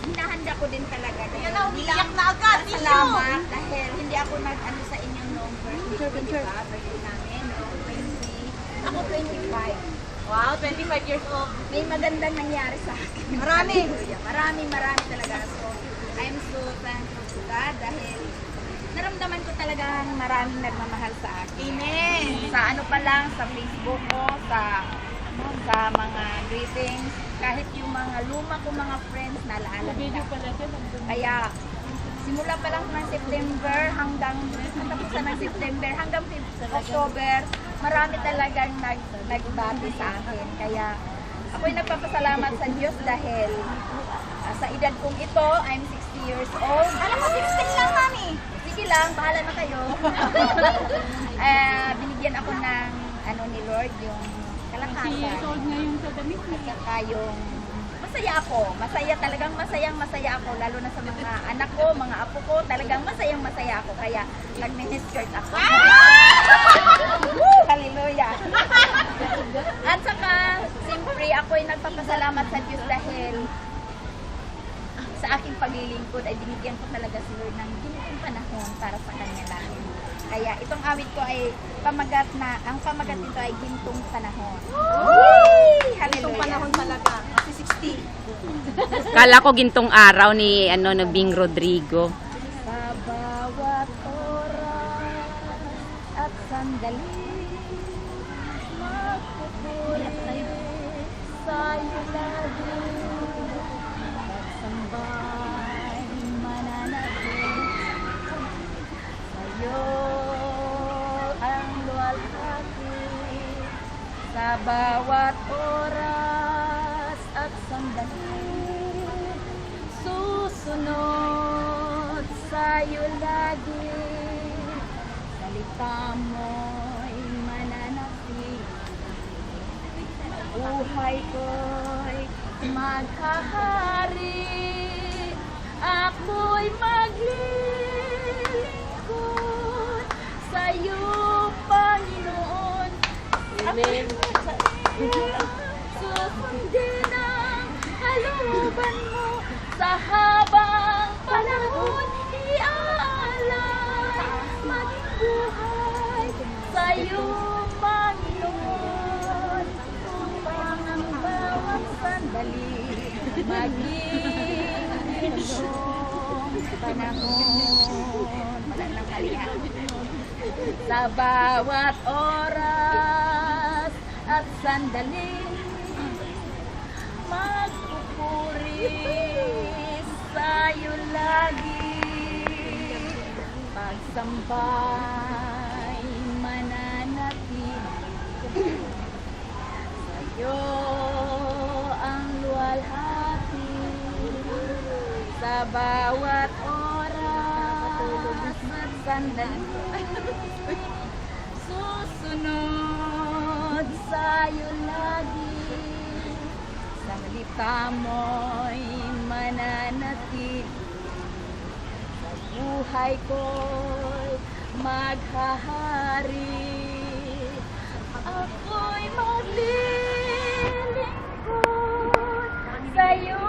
hinahanda ko din talaga. Yan na, umiiyak na agad. Salamat dahil hindi ako nag-ano sa inyong number. Diba? Birthday namin, no? 20. Ako 25. Wow, 25 years old. May magandang nangyari sa akin. Marami. Marami talaga. So, I'm so thankful to God dahil naramdaman ko talagang maraming nagmamahal sa akin. Amen. Sa ano pa lang, sa Facebook ko, sa mga greetings, kahit yung mga luma ko mga friends, nalaala nila. Kaya, simula pa lang ng September hanggang, tapusan ng September hanggang October, marami talagang nagbati sa akin. Kaya, ako'y nagpapasalamat sa Diyos dahil sa edad kong ito, I'm 60 years old. Alam mo, 16 lang, mami. Sige lang, bahala na kayo. Binigyan ako ng ano ni Lord, yung kalakasan. 60 years old ngayon sa damit At saka yung masaya ako. Masaya ako. Lalo na sa mga anak ko, mga apo ko. Talagang masaya ako. Kaya nag-mini-skirt ako. Woo! Hallelujah! At saka, siyempre, ako'y nagpapasalamat sa Diyos dahil sa aking paglilingkod ay binigyan ko talaga si Lord ng ginitong panahon para sa kanya lang. Kaya itong awit ko ay pamagat na, ang pamagat nito ay gintong panahon. Hallelujah! Itong panahon talaga. Kasi 60. Kala ko gintong araw ni Bing Rodrigo. Sa bawat oras at sandali, magpupuri sa'yo lagi. Pagsambay, mananatili sa'yo ang luwalhati. Sa bawat oras at sandali, susunod sa'yo lagi. Salita mo'y mananatili, buhay ko'y maghahari. Ako'y maglilingkod sa'yo, Panginoon. Amen. Susundin ang kalooban mo sa habang panahon. Iaalay maging buhay sa'yo, Panginoon. Upang ang bawat sandali maging gintong panahon. Wala nang kalihan. Sa bawat oras at sandali, magpupuri sa'yo lagi. Pagsambay, mananatili sa'yo ang luwalhati. Sa bawat oras at sandali, susunod sa'yo lagi. Salita mo'y mananatili, sa buhay ko'y maghahari. Ako'y maglilingkod sa'yo,